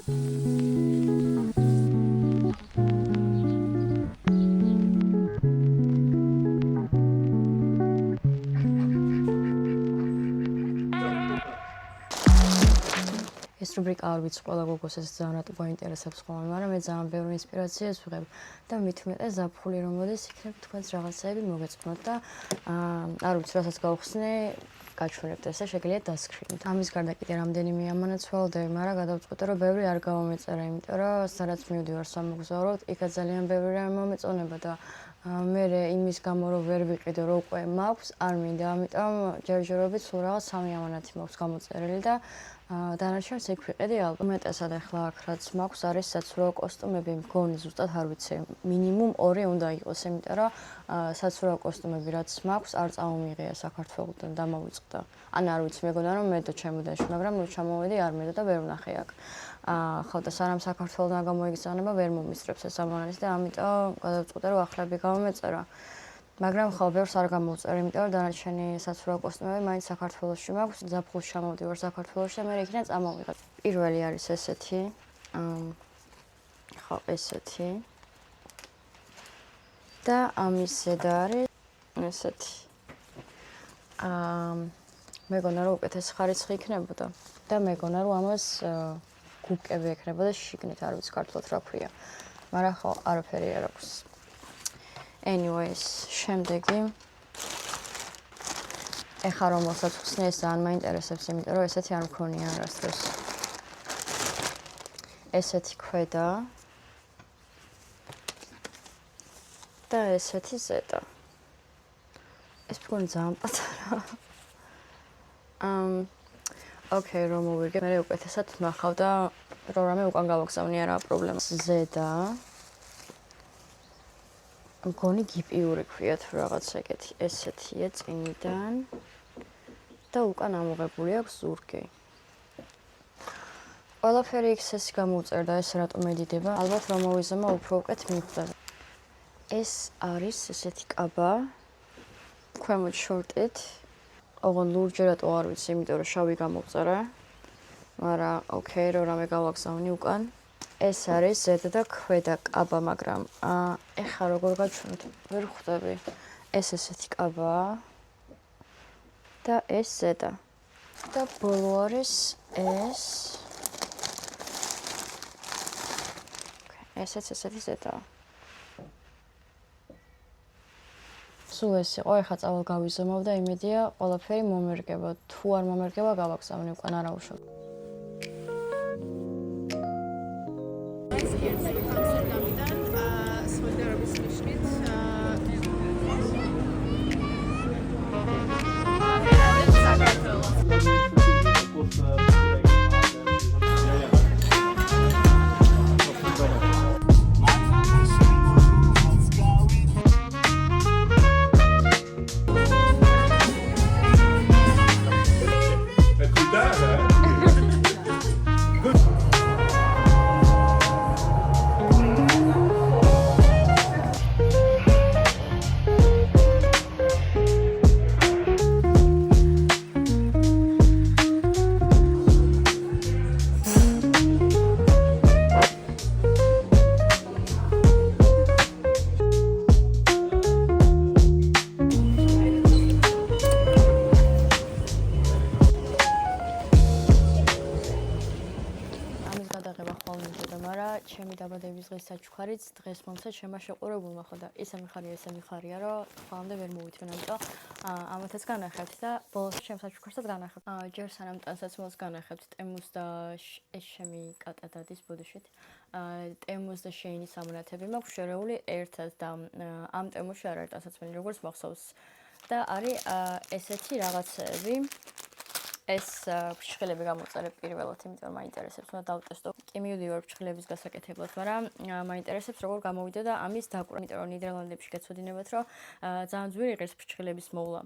ეს რუბრიკა არ ვიცი ყველა გოგოს ეს ძალიან რატო გაინტერესებს ხოლმე, მაგრამ მე ძალიან ბევრი ინსპირაციას ვიღებ და მით უმეტეს ზაფხული რომ მოდის, იქნებ თქვენს რაღაცეები მოგეწონოთ და არ ვიცი, რასაც გავხსნე, გაჩვენებთ ესე შეგიძლიათ დასკრინოთ. ამის გარდა კიდე რამდენიმე ამონაცვალდები, მაგრამ გადავწყვიტე რომ ბევრი არ გავამეწერა, იმიტომ რომ სადაც მივდივარ სამოგზაუროდ, იქაც ძალიან ბევრი რამე მომეწონება და მე იმის გამო რომ ვერ ვიყიდო რომ უკვე მაქვს, არ მინდა, ამიტომ ჯერჯერობით სულ რაღაც 3 ამონათი მაქვს გამოწერილი და დანარჩენს იქ ვიყიდი ალბათ. უმეტესად ახლა აქ რაც მაქვს არის საცურაო კოსტუმები, მგონი ზუსტად არ ვიცი, მინიმუმ 2 უნდა იყოს, იმიტომ რომ საცურაო კოსტუმები რაც მაქვს არ წამომიღია საქართველოსთან და მოვიწყდა. ან არ ვიცი, მეგონა რომ მე და ჩემოდაში, მაგრამ ნუ ჩამოვედი არ მედო და ვერ ვნახე აქ. ხო და სანამ საქართველოსთან გამოიგზავნება ვერ მომისწრებს ეს ამონათი და ამიტომ გადავწყვიტე რომ ახლები გამომეწერა. მაგრამ ხო ბევრს არ გამოვწერ, იმიტომ რომ დანარჩენი საცურაო კოსტუმები მაინც საქართველოში მაქვს. ზაფხულში ჩამოვდივარ საქართველოში და მე იქიდან წამოვიღებ. პირველი არის ესეთი. ხო, ესეთი. და ამის ზედა არის ესეთი. მეგონა რომ უკეთესი ხარისხი იქნებოდა და მეგონა რომ ამას გუბკები ექნებოდა შიგნით, არ ვიცი ქართულად რა ქვია. მაგრამ ხო, არაფერი არ აქვს. Anyways, შემდეგი. ეხლა რომელსაც ვხსნე, ეს ძალიან მაინტერესებს, იმიტომ რომ ესეთი არ მქონია არასდროს. ესეთი ქვედა და ესეთი ზედა. ეს მგონი ძალიან პატარა. ოკეი, რომ მოვიგე, მე უკეთესად ვნახავ და რო რამე უკან გავაგზავნი, არაა პრობლემა. ზედა მგონი გიპიური ქვიათ რაღაც ეგეთი, ესეთია წინიდან და უკან ამოღებული აქვს ზურგი. ყველაფერი XS-ი გამოვწერდა, ეს რატომ მედიდება? ალბათ რომ მოვიზამო უფრო უკეთ მიხვდება. ეს არის ესეთი კაბა ქვემოთ შორტით. ოღონდ ლურჯი რატო არ ვიცი, იმიტომ რომ შავი გამოვწერა. მაგრამ ოკეი, რო რამე გავაგზავნი უკან. ეს არის ზედა და ქვედა კაბა, მაგრამ ეხლა როგორ გაჩვენოთ? ვერ ხვდები. ეს ესეთი კაბაა და ეს ზედა. და ბოლო არის ეს. ესეც ესეთი ზედაა. სულ ეს იყო, ეხლა წავალ გავიზომავ და იმედია ყველაფერი მომერგება. თუ არ მომერგება, გავაგზავნი უკან, არა უშავ. ჩემი დაბადების დღის საჩუქარიც დღეს მომცა ჩემმა შეყურებულმა ხო და ისე მიხარია რომ ხვალამდე ვერ მოვიtvin, ამიტომ ამათაც განახებთ და ბოლოს ჩემს საჩუქარსაც განახებთ. ჯერ სანამ ტანსაცმელს განახებთ ტემუს და ეს ჩემი კატა დადის ბოდიშით. ტემუს და შეინის ამონათები მაქვს შერეული ერთად და ამ ტემუსში არ არის ტანსაცმელი, როგორც მახსოვს. და არის ესეთი რაღაცები. ეს ფრჩხილები გამოწერე პირველად, იმიტომ რომ მაინტერესებს, უნდა დავტესტო. კი მივდივარ ფრჩხილების გასაკეთებლად, მაგრამ მაინტერესებს როგორ გამოვიდა და ამის დაკვრა, იმიტომ რომ ნიდერლანდებში გეცოდინებათ, რომ ძალიან ძვირი ღირს ფრჩხილების მოვლა.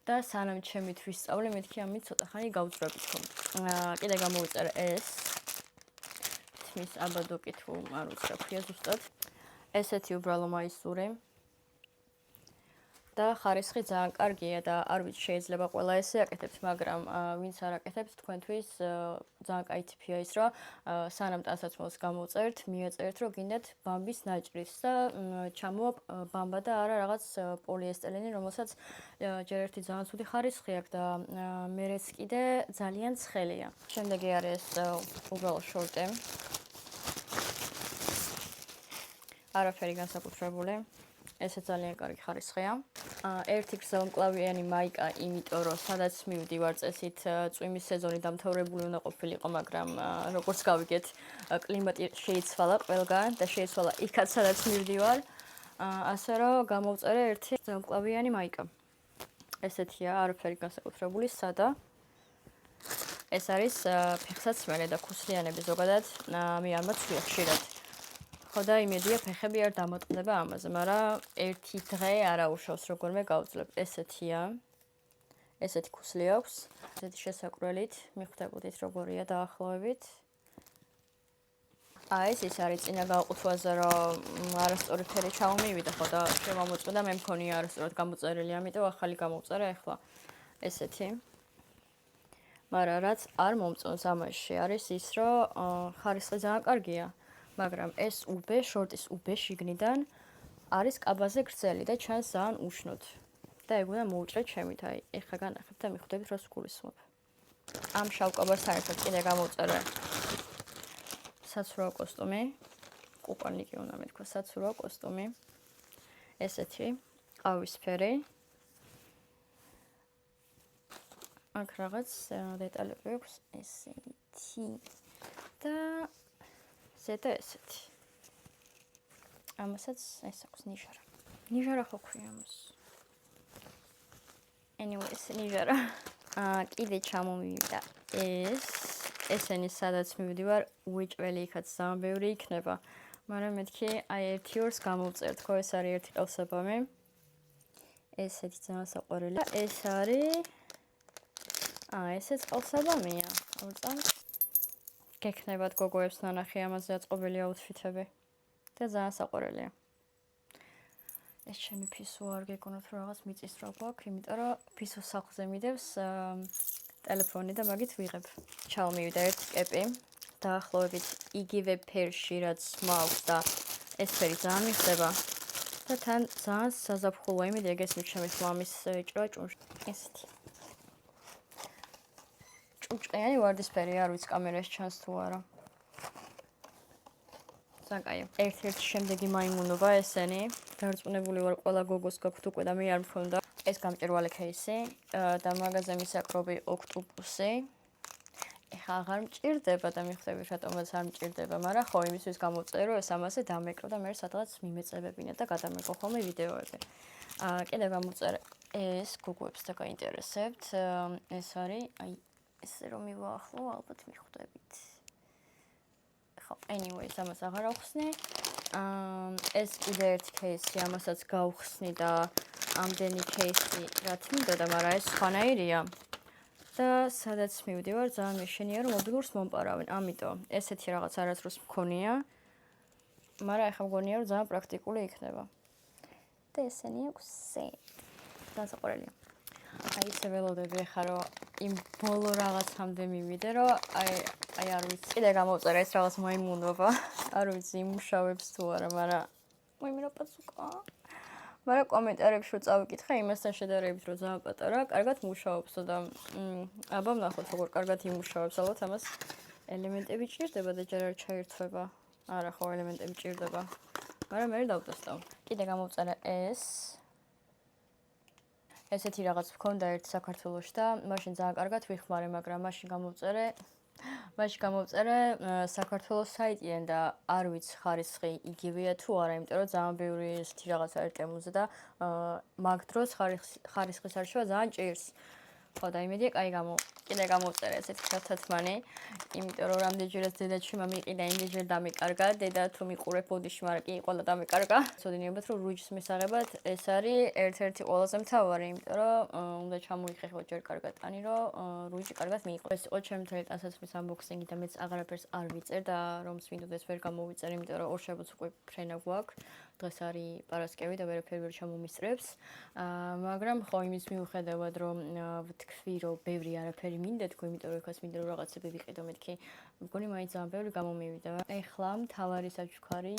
და სანამ ჩემით ვისწავლე, მეთქი ამით ცოტა ხანი გავძვრებით ხომ. კიდე გამოვიწერე ეს. თმის აბადოკი თუ არ ვიცი რა ქვია ზუსტად. ესეთი უბრალო მაისური. და ხარისხი ძალიან კარგია და არ ვიცი შეიძლება ყველა ესე აკეთებს, მაგრამ ვინც არ აკეთებს, თქვენთვის ძალიან კაი ტიპია ის, რომ სანამ ტანსაცმელს გამოვწერთ, მიაწერთ, რომ გინდათ ბამბის ნაჭრის და ჩამოვა ბამბა და არა რაღაც პოლიესტილენი, რომელსაც ჯერ ერთი ძალიან ცუდი ხარისხი აქვს და მერეც კიდე ძალიან ცხელია. შემდეგი არის უბრალო შორტი. არაფერი განსაკუთრებული. ესე ძალიან კარგი ხარისხია. ერთი გრძელმკლავიანი მაიკა, იმიტომ რომ სადაც მივდივარ წესით წვიმის სეზონი დამთავრებული უნდა ყოფილიყო, მაგრამ როგორც გავიგეთ, კლიმატი შეიცვალა ყველგან და შეიცვალა იქაც სადაც მივდივარ. ასე რომ გამოვწერე ერთი გრძელმკლავიანი მაიკა. ესეთია, არაფერი განსაკუთრებული, სადა. ეს არის ფეხსაცმელი და ქუსლიანები ზოგადად მე არ მაცვია ხშირად. ხო და იმედია ფეხები არ დამოტყდება ამაზე, მაგრამ ერთი დღე არა უშავს როგორმე გავძლებ. ესეთია. ესეთი ქუსლი აქვს. ესეთი შესაკვრელით, მიხვდებოდით როგორია დაახლოებით. ეს ის არის წინა გაყუთვაზე, რომ არასწორი ფერი ჩამომივიდა, ხო და შემომოწმდა, მე მქონია არასწორად გამოწერილი, ამიტომ ახალი გამოვწერე ახლა. ესეთი. მაგრამ რაც არ მომწონს ამაში არის ის, რომ ხარისხი ძალიან კარგია. მაგრამ ეს უბე, შორტის უბე შიგნიდან არის კაბაზე გრძელი და ჩანს ძალიან უშნოდ. და ეგ უნდა მოუჭრეთ ჩემით, აი, ეხლა განახებ და მიხვდებით, რომ სგულისხმობ. ამ შავ კაბასთან ერთად კიდე გამოვწერე საცურაო კოსტუმი. კუპონიკი უნდა მეთქვა, საცურაო კოსტუმი. ესეთი, ყავისფერი. აქ რაღაც დეტალები აქვს, ესეთი. და ზედა ესეთი. ამასაც ეს აქვს ნიჟარა. ნიჟარა ხო ქვია ამას. Anyways, ნიჟარა. კიდე ჩამომივიდა ეს. ესენი სადაც მივდივარ, უეჭველი იქაც ძალიან ბევრი იქნება. მაგრამ მეთქი, აი ერთი ორს გამოვწერთ, ხო, ეს არის ერთი ყელსაბამი. ესეთი ძალიან საყვარელი. ეს არის ესეც ყელსაბამია. უწან გექნებათ გოგოებს ნანახი ამაზე აწყობილი აუთფიტები და ძალიან საყვარელია. ეს ჩემი ფისო არ გეკონოთ რომ რაღაც მიწის რა გვაქვს, იმიტომ რომ ფისო სახლზე მიდევს ტელეფონი და მაგით ვიღებ. ჩავმივიდა ერთი კეპი, დაახლოებით იგივე ფერში რაც მაქვს და ეს ფერი ძალიან მიხდება და თან ძალიან საზაფხულოა, იმედი ეგ ეს ჩემის მამის ჭრა ჭუმში. ესეთი. ჭუჭყიანი ვარდისფერი, არ ვიცი კამერაში ჩანს თუ არა. საკაი. ერთ-ერთი შემდეგი მაიმუნობა ესენი. დარწმუნებული ვარ ყველა გოგოს გაქვთ უკვე და მე არ მქონდა. ეს გამჭვირვალე кейსი და მაღაზია მისაკრობი ოქტოპუსი. ეხლა აღარ მჭირდება და მიხვდებით რატომაც არ მჭირდება, მაგრამ ხო იმისთვის გამოვწერე რომ ეს ამაზე დამეკრო და მე სადღაც მიმეწებებინა და გადამეკო ხოლმე ვიდეოები. კიდე გამოვწერე ეს გოგოებს და გაინტერესებთ. ეს არის აი ესე რომ მივაახლო, ალბათ მიხვდებით. ხო, anyways, ამას აღარ ავხსნი. ეს კიდე ერთი кейსი, ამასაც გავხსნი და ამდენი кейსი რაც მინდოდა, მაგრამ ეს სხვანაირია. და სადაც მივდივარ, ძალიან მეშინია რომ მობილურს მომპარავენ. ამიტომ ესეთი რაღაც არასდროს მქონია. მაგრამ ახლა მგონია რომ ძალიან პრაქტიკული იქნება. და ესენი აქვს დასაყრელია. აი ესე ველოდები ახლა რომ იმ ბოლო რაღაცამდე მივიდე რომ აი არ ვიცი. კიდე გამოვწერე ეს რაღაც მაიმუნობა. არ ვიცი იმუშავებს თუ არა, მაგრამ მოიმერო პაცუკა. მაგრამ კომენტარებში რო წავიკითხე იმასთან შედარებით რომ ძალიან პატარა, კარგად მუშაობსო და აბა ვნახოთ როგორ კარგად იმუშავებს, ალბათ ამას ელემენტები ჭირდება და ჯერ არ ჩაირთვება. არა ხო ელემენტები ჭირდება. მაგრამ მე დავტესტავ. კიდე გამოვწერე ეს. ესეთი რაღაც მქონდა ერთ საქართველოში და მაშინ ძალიან კარგად ვიხმარე, მაგრამ მაშინ გამოვწერე საქართველოს საიტიდან და არ ვიცი ხარისხი იგივეა თუ არა, იმიტომ რომ ძალიან ბევრი ესეთი რაღაც არის ტემუზე და მაგ დროს ხარისხის არჩევა ძალიან ჭირს. ხო და იმედია კაი კიდე გამოვწერე ესეთი ხალხთმანი, იმიტომ რომ რამდენჯერაც დედაჩი მამიყიდა, იმდენჯერ დამიკარგა, დედა თუ მიყურებ ბოდიში, მაგრამ კი ყველა დამიკარგა. ცოდინებათ რომ რუჯის მისაღებად ეს არის ერთ-ერთი ყველაზე მთავარი, იმიტომ რომ უნდა ჩამოიხეხო ჯერ კარგად ტანი, რომ რუჯი კარგად მიიღო. ეს იყო ჩემი მთელი ტანსაცმლის unboxing-ი და მეც აღარაფერს არ ვიწერ და რომც მინდოდეს ვერ გამოვიწერ, იმიტომ რომ ორ შაბათს უკვე ფრენა გვაქვს. დღეს არის პარასკევი და ვერაფერი ვერ ჩამომისწრებს. მაგრამ ხო იმის მიუხედავად რომ ვთქვი რომ ბევრი არაფერი მინდა თქო, იმიტომ რომ ეხლა მინდა რომ რაღაცები ვიყიდო მეთქი. მგონი მაინც ძალიან ბევრი გამომივიდა. ეხლა მთავარი საჩუქარი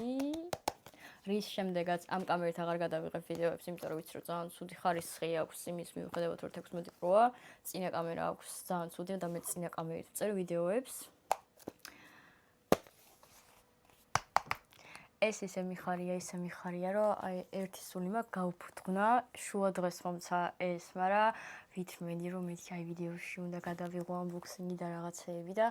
რის შემდეგაც ამ კამერით აღარ გადავიღებ ვიდეოებს, იმიტომ რომ ვიცი რომ ძალიან ცუდი ხარისხი აქვს იმის მიუხედავად რომ 16 პროა, წინა კამერა აქვს ძალიან ცუდი და მე წინა კამერით ვწერ ვიდეოებს. ეს ისე მიხარია, რომ აი ერთი სული მაქვს გავფუთხნა, შუა დღეს მომცა ეს, მაგრამ ვითმენდი რომ მეთქი აი ვიდეოში უნდა გადავიღო unboxing-ი და რაღაცეები და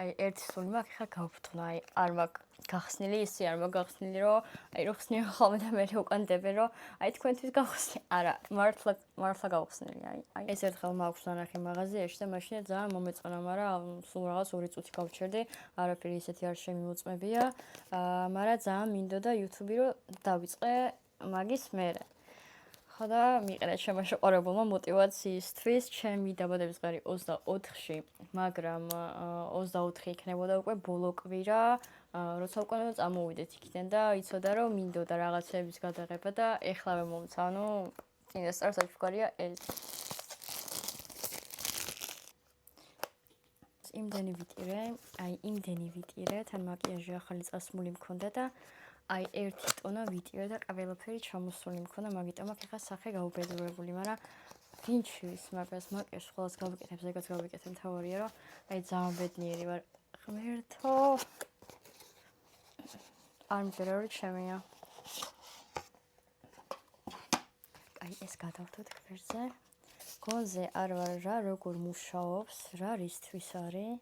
აი ერთი სული მაქვს, ხა გავფუთხნა, აი არ მაქვს გახსნილი, ისე არ მაქვს გახსნილი, რომ აი რო ხსნიან ხოლმე და მე უკან დებენ, რომ აი თქვენთვის გავხსნი. არა, მართლა გავხსნილი, აი ეს ერთხელ მაქვს ნანახი მაღაზიაში და მაშინ ძალიან მომეწონა, მაგრამ სულ რაღაც 2 წუთი გავჩერდი, არაფერი ისეთი არ შემიმოწმებია, მაგრამ ძალიან მინდოდა YouTube-ი რომ დავიწყე მაგის მერე. ხო და მიყრა ჩემო შეყარებულმა მოტივაციისთვის, ჩემი დაბადების დღე 24-ში, მაგრამ 24 იქნებოდა უკვე ბოლო კვირა, როცა უკვე წამოვიდეთ იქიდან და იცოდა რომ მინდოდა რაღაცების გადაღება და ეხლავე მომცა, ანუ წინასწარ საჩუქარია ეს. იმდენი ვიტირე, თან მაკიაჟი ახალი წასმული მქონდა და აი 1 ტონა ვიტირე და ყველაფერი ჩამოსული მქონდა, მაგიტომ აქ ახლა სახე გაუბედურებული, მაგრამ ვინჩვის მაგას მაკიაჟს ყველას გავიკეთებ, ზეგაც გავიკეთებ, მთავარია რომ აი ძალიან ბედნიერი ვარ. ღმერთო. არ მჯერა ჩემია. აი ეს გადავთოთ გვერდზე. გონზე არ ვარ რა, როგორ მუშაობს, რა რისთვის არის.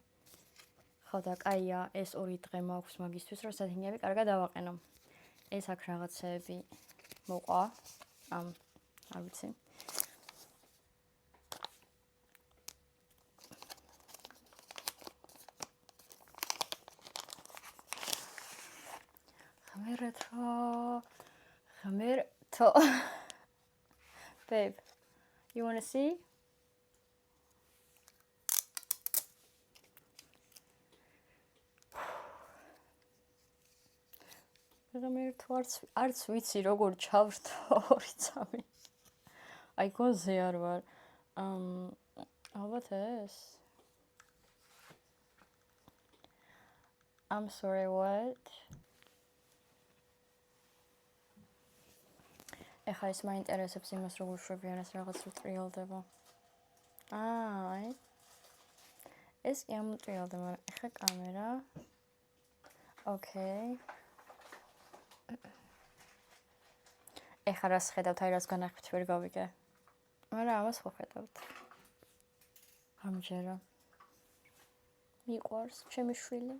ხო და კაია, ეს 2 დღე მაქვს მაგისთვის, რომ სეტინგები კარგად დავაყენო. ეს აქ რაღაცეები მოყვა. არ ვიცი. ღმერთო. Babe, you wanna see? ღმერთო, არც ვიცი როგორ ჩავრთო 2-3. აი გონზე არ ვარ. ალბათ ეს. I'm sorry, what? ეხლა ის მაინტერესებს იმას როგორ შვებიან ეს რაღაც რო ტრიალდება. აი. ეს კი ამოტრიალდა, მაგრამ ეხლა კამერა. Okay. ეხლა რას ხედავთ, აი რას განახებთ ვერ გავიგე. მაგრამ ამას ხო ხედავთ. ამჯერა. მიყვარს ჩემი შვილი.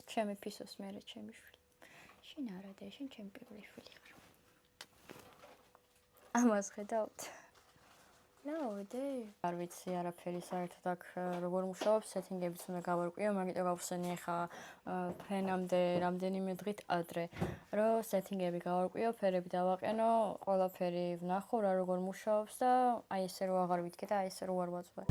ჩემი ფისოს მერე ჩემი შვილი. შენ არა და შენ ჩემი პირველი შვილი ხარ. ამას ხედავთ. არ ვიცი არაფერი საერთოდ აქ როგორ მუშაობს, სეტინგებიც უნდა გავარკვიო, მაგიტომ გავხსენი ახლა ფრენამდე რამდენიმე დღით ადრე, რომ სეტინგები გავარკვიო, ფერები დავაყენო, ყველაფერი ვნახო რა როგორ მუშაობს და აი ესე რომ აღარ ვიდგე და აი ესე რომ არ ვაწვე.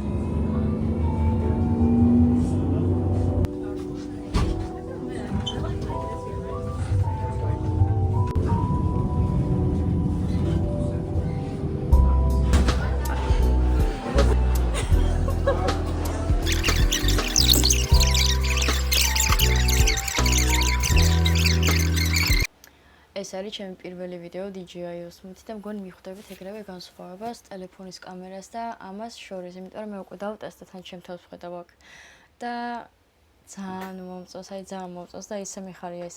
ეს არის ჩემი პირველი ვიდეო DJI-ოსმით და მგონი მიხვდებით ეგრევე განსხვავებას ტელეფონის კამერას და ამას შორის, იმიტომ რომ მე უკვე დავტესტე თან ჩემ თავს ვხედავ აქ და ძალიან მომწონს, აი ძალიან მომწონს და ისე მიხარია.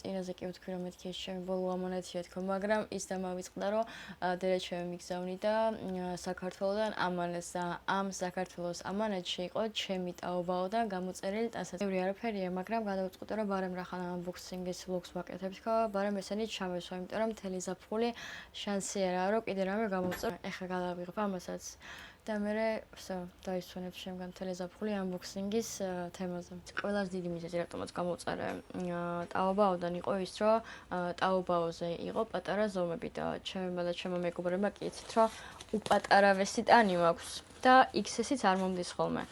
წინაზე კი ვთქვი რომ მეთქი ეს ჩემი ბოლო ამონათია თქო, მაგრამ ის და მავიწყდა რომ დედა ჩემი მიგზავნი და საქართველოდან ამანეს და ამ საქართველოს ამანეთში იყო ჩემი ტაობაოდან გამოწერილი ტანსაცმელი არაფერია, მაგრამ გადავწყვიტე რომ ბარემ რახან unboxing-ის vlogs ვაკეთებ თქო, ბარემ ესენი ჩამესვა, იმიტომ რომ მთელი ზაფხული შანსი არაა რომ კიდე რამე გამოვწერ. ეხლა გადავიღებ ამასაც და მე დაისვენებ შემგან თელეზაფხული unboxing-ის თემაზე. ყველაზე დიდი მიზეზი რატომაც გამოვწერე ტაობაოდან იყო ის, რომ ტაობაოზე იყო პატარა ზომები და ჩემმა და ჩემო მეგობრებმა კი იცით, რომ უპატარავესი ტანი მაქვს და XS-იც არ მომდის ხოლმე.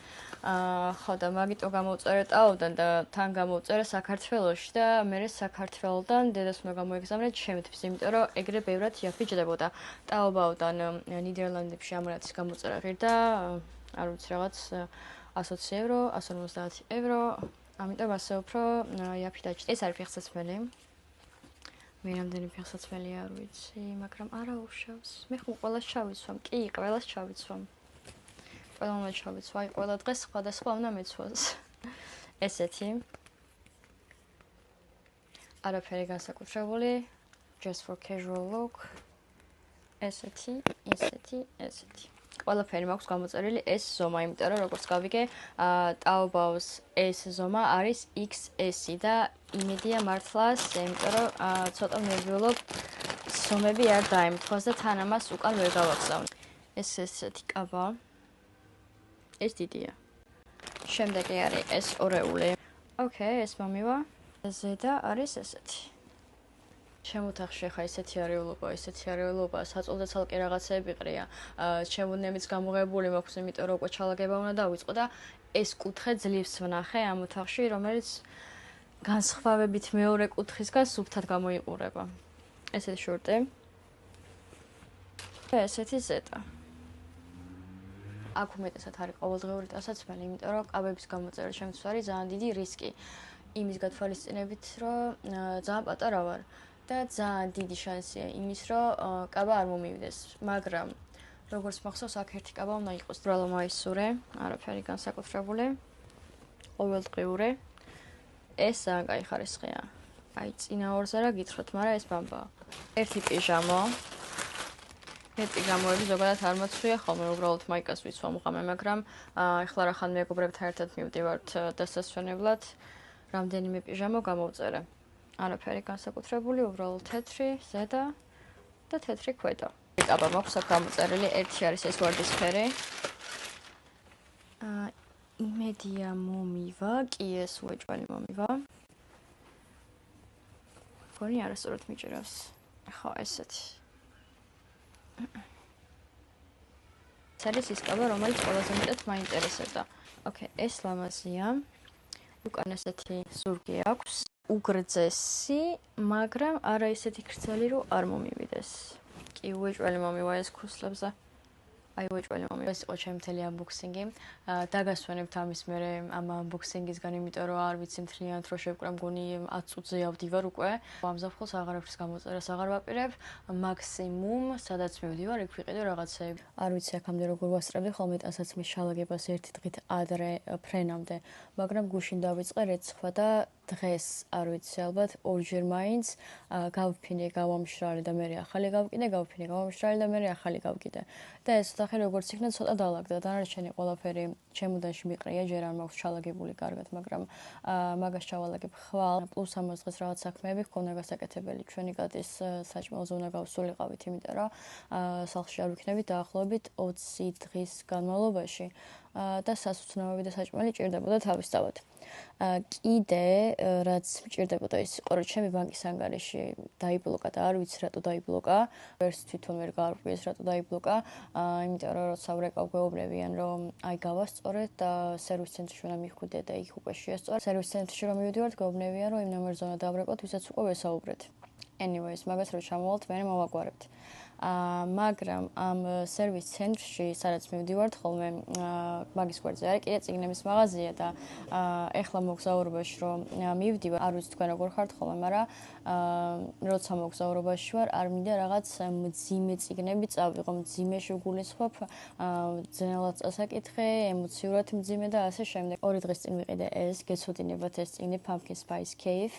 ხო და მაგიტო გამოვწერე ტაოდან და თან გამოვწერე საქართველოში და მე საქართველოდან დედას უნდა გამოეგზავნე ჩემთვის, იმიტომ რომ ეგრე ბევრად იაფიჭდებოდა. ტაობაოდან ნიდერლანდებში ამერაც გამოწერა ღირდა, არ ვიცი რაღაც 120 евро, 150 евро, ამიტომ ასე უფრო იაფი დაჭდა. ეს არის ფეხსაცმელი. მე რამდენი ფეხსაცმელი არ ვიცი, მაგრამ არა უშავს. მე ხომ ყველას ჩავიცვამ. კი, ყველას ჩავიცვამ. ყველამ ჩავიცვა, აი ყველა დღეს სხვადასხვა უნდა მეცვას. ესეთი. არაფერი განსაკუთრებული, just for casual look. ესეთი. ყველაფერი მაქვს გამოწერილი ეს ზომა, იმიტომ რომ როგორც გავიგე, ტაობაოს ეს ზომა არის XS და იმედია მართლაც, იმიტომ რომ ცოტა მერბიულობ ზომები არ დაემთხვას და თან ამას უკან ვერ გავაგზავნე. ეს ესეთი კაბა. ეს დიდია. შემდეგი არის ეს ორეული. ოკეი, ეს მომივა. ზედა არის ესეთი. შემოთახში ხა ესეთი არეულობა, საწოლდა ცალკე რაღაცეები ყრია. შემოვნებიც გამოღებული მაქვს, იმიტომ რომ უკვე ჩალაგება უნდა დავიწყო და ეს კუთხე ძლივს ვნახე ამ ოთახში, რომელიც განსხვავებით მეორე კუთხისგან სუფთად გამოიყურება. ესეთი შორტი. და ესეთი ზედა. აქ უმეტესად არის ყოველდღიური ტანსაცმელი, იმიტომ რომ კაბების გამოწერა შემთხვევით არის ძალიან დიდი რისკი. იმის გათვალისწინებით, რომ ძალიან პატარა ვარ და ძალიან დიდი შანსია იმის, რომ კაბა არ მომივიდეს, მაგრამ როგორც მახსოვს, აქ ერთი კაბა უნდა იყოს ბრალო მაისურე, არაფერი განსაკუთრებული, ყოველდღიური. ეს ძალიან კაი ხარისხია. აი, წინა ორზე რა გითხრათ, მაგრამ ეს ბამბაა. ერთი პიჟამო. ეს პიჟამოები ზოგადად არ მოცვია ხოლმე, უბრალოდ მაიკას ვიცვამ უყამე, მაგრამ ეხლა რახან მეგობრებთან ერთად მივდივართ დასასვენებლად, რამდენიმე პიჟამო გამოვწერე. არაფერი განსაკუთრებული, უბრალოდ თეთრი ზედა და თეთრი ქვედა. კაბა მაქვს აქ გამოწერილი, ერთი არის ეს ვარდისფერი. იმედია მომივა, კი ეს უეჭველი მომივა. ფონი არასწორად მიჭირავს. ხო, ესეთი. ეს არის ის კაბა, რომელიც ყველაზე მეტად მაინტერესებდა. ოკეი, ეს ლამაზია. უკან ესეთი ზურგი აქვს. უგრძესი, მაგრამ არა ისეთი გრძელი, რომ არ მომივიდეს. კი, უეჭველი მომივა ეს ქუსლებზე. აი, უეჭველი მომივა. ეს იყო ჩემი მთელი unboxing-ი. დაგასვენებთ ამის მერე ამ unboxing-ისგან, იმიტომ რომ არ ვიცი მთლიანად რო შევკრა, მგონი 10 წუთზე ავდივარ უკვე. ამ ზაფხულს აღარაფრის გამოწერას აღარ ვაპირებ. მაქსიმუმ, სადაც მივდივარ, იქ ვიყიდე რაღაცეები. არ ვიცი აქამდე როგორ ვასწრებდი ხოლმე ტანსაცმლის შალაგებას ერთი დღით ადრე ფრენამდე, მაგრამ გუშინ დავიწყე რეცხვა და დღეს არ ვიცი ალბათ ორჯერ მაინც გავფინე, გავამშრალე და მე ახალი გავკიდე, გავფინე, გავამშრალე და მე ახალი გავკიდე. და ეს ოთახი როგორც იქნა ცოტა დალაგდა, დანარჩენი ყველაფერი ჩემუდანში მიყრია, ჯერ არ მაქვს ჩალაგებული კარგად, მაგრამ მაგას ჩავალაგებ ხვალ. პლუს ამას დღეს რაღაც საქმეები ჰქონდა გასაკეთებელი. ჩვენი კატის საჭმელზე უნდა გავსულიყავით, იმიტომ რომ სახლში არ ვიქნებით დაახლოებით 20 დღის განმავლობაში. და სასუცნაობები და საჭმელი ჭირდებოდა თავისთავად. კიდე რაც მჭირდებოდა ის იყო, რომ ჩემი ბანკის ანგარიში დაიბლოკა და არ ვიცი რატო დაიბლოკა. ვერც თვითონ ვერ გავარკვიეს რატო დაიბლოკა. იმიტომ რომ როცა ვრეკავ გვეუბნებიან, რომ აი გავასწორეთ და სერვის ცენტრში უნდა მივხვიდე და იქ უკვე შეასწორე. სერვის ცენტრში რომ მივიდივართ, გვეუბნებიან, რომ იმ ნომერზე უნდა დავრეკოთ, ვისაც უკვე ვესაუბრეთ. Anyways, მაგას რო ჩამოვალთ, მე მოვაგვარებთ. მაგრამ ამ სერვის ცენტრში, სადაც მივდივართ ხოლმე, მაგის გვერდზე არის კიდე წიგნების მაღაზია და ეხლა მოგზაურობაში რომ მივდივარ, არ ვიცი თქვენ როგორ ხართ ხოლმე, მაგრამ როცა მოგზაურობაში ვარ, არ მინდა რაღაც მძიმე წიგნები წავიღო, მძიმე შეგულისხმობ, ძნელად წასაკითხე, ემოციურად მძიმე და ასე შემდეგ. 2 დღის წინ ვიყიდე ეს, გეცოდინებათ ეს წიგნი Pumpkin Spice Cave,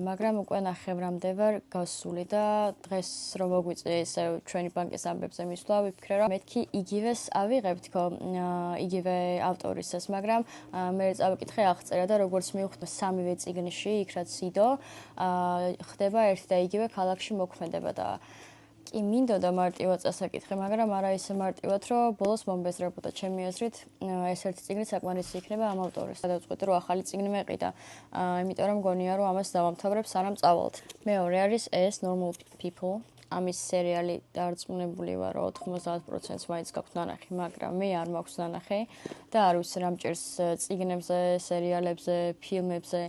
მაგრამ უკვე ნახევრამდე ვარ გასული და დღეს რომ მოგვიწე ესე ჩვენი ბანკის ამბებზე მისვლა, ვიფიქრე რომ მეთქი იგივეს ავიღებ თქო, იგივე ავტორისას, მაგრამ მე წავიკითხე აღწერა და როგორც მივხვდი სამივე წიგნში, იქ რაც იდო, ხდება ერთი და იგივე ქალაქში მოქმედება და კი მინდოდა მარტივად წასაკითხე, მაგრამ არა ისე მარტივად, რომ ბოლოს მომბეზრებოდა. ჩემი აზრით, ეს ერთი წიგნი საკმარისი იქნება ამ ავტორის. გადავწყვიტე, რომ ახალი წიგნი მეყიდა. იმიტომ რომ მგონია, რომ ამას დავამთავრებ სანამ წავალთ. მეორე არის ეს Normal People. ამის სერიალი დარწმუნებული ვარ, რომ 90%-ს მაინც გაქვთ ნანახი, მაგრამ მე არ მაქვს ნანახი და არ ვიცი რა მჭირს წიგნებზე, სერიალებზე, ფილმებზე.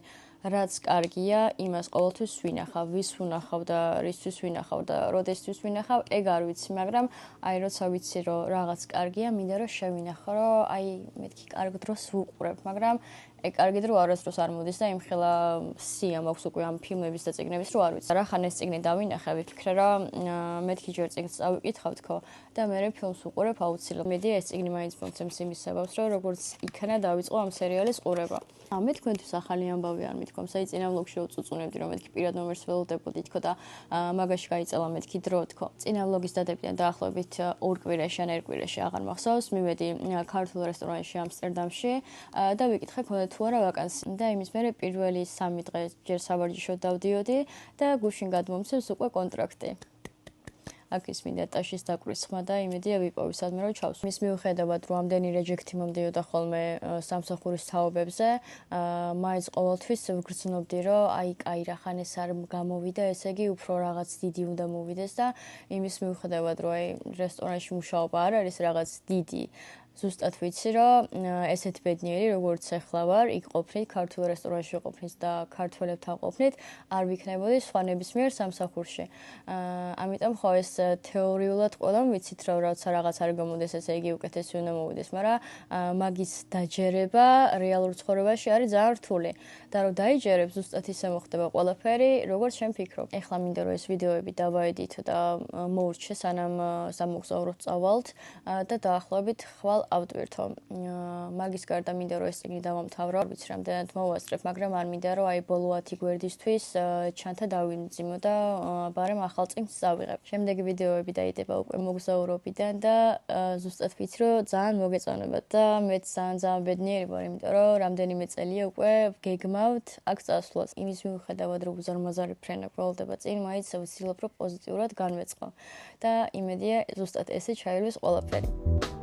რაც კარგია, იმას ყოველთვის ვინახავ, ვის ვუნახავ და რისთვის ვინახავ და როდესთვის ვინახავ, ეგ არ ვიცი, მაგრამ აი როცა ვიცი, რომ რაღაც კარგია, მინდა რომ შევინახო, რომ აი მეთქი კარგ დროს ვუყურებ, მაგრამ ეგ კარგი დრო არასდროს არ მოდის და იმხელა სია მაქვს უკვე ამ ფილმების და წიგნების, რომ არ ვიცი. რახან ეს წიგნი დავინახე, ვიფიქრე, რომ მეთქი ჯერ წიგნს წავიკითხავ თქო და მე ფილმს ვუყურებ აუცილებლად. მედია ეს წიგნი მაინც მომცემს იმის საბაბს, რომ როგორც იქნა დავიწყო ამ სერიალის ყურება. მე თქვენთვის ახალი ამბავი არ მithქვამს, აი წინა ვლოგში უწუწუნებდი, რომ მეთქი პირად ნომერს ველოდებოდი თქო და მაგაში გაიწელა მეთქი დრო თქო. წინა ვლოგის დადებიდან დაახლოებით 2 კვირაში ან 1 კვირაში აღარ მახსოვს, მივედი ქართულ რესტორანში ამსტერდამში და ვიკითხე ქონდა თუ არა ვაკანსი და იმის მერე პირველი 3 დღე ჯერ სავარჯიშოდ დავდიოდი და გუშინ გადმომცემს უკვე კონტრაქტი. აქ ის მინდა ტაშის დაკვრის-ხმა და იმედია ვიპოვი სადმე რომ ჩავს. მის მიუხედავად რომ ამდენი რეჯექტი მომდიოდა ხოლმე სამსახურის თაობებზე, მაინც ყოველთვის ვგრძნობდი რომ აი კაი რახან ეს არ გამოვიდა, ესე იგი უფრო რაღაც დიდი უნდა მოვიდეს და იმის მიუხედავად რომ აი რესტორანში მუშაობა არ არის რაღაც დიდი ზუსტად ვიცი, რომ ესეთ ბედნიერი, როგორც ახლა ვარ, იქ ყოფნით, ქართულ რესტორანში ყოფნით და ქართველებთან ყოფნით, არ ვიქნებოდი სხვა ნებისმიერ სამსახურში. ამიტომ ხო ეს თეორიულად ყველამ ვიცით, რომ რაცა რაღაც არ გამოდეს, ესე იგი უკეთესი უნდა მოვიდეს, მაგრამ მაგის დაჯერება რეალურ ცხოვრებაში არის ძალიან რთული. და რომ დაიჯერებ, ზუსტად ისე მოხდება ყველაფერი, როგორც შენ ფიქრობ. ეხლა მინდა რომ ეს ვიდეოები დავაედით და მოურჩე, სანამ სამოგზაუროდ წავალთ და დაახლოებით ხვალ ავტვირთო. მაგის გარდა მინდა რომ ეს წიგნი დავამთავრო, არ ვიცი რამდენად მოვასწრებ, მაგრამ არ მინდა რომ აი ბოლო 10 გვერდისთვის ჩანთა დავიმძიმო და ბარემ ახალ წიგნს წავიღებ. შემდეგი ვიდეოები დაიდება უკვე მოგზაურობიდან და ზუსტად ვიცი რომ ძალიან მოგეწონებათ და მეც ძალიან ბედნიერი ვარ, იმიტომ რომ რამდენიმე წელია უკვე გეგმავთ აქ წასვლას. იმის მიუხედავად რომ უზარმაზარი ფრენა გველდება წინ, მაინც ვცდილობ რომ პოზიტიურად განვეწყო და იმედია ზუსტად ესე ჩაილვის ყველაფერი.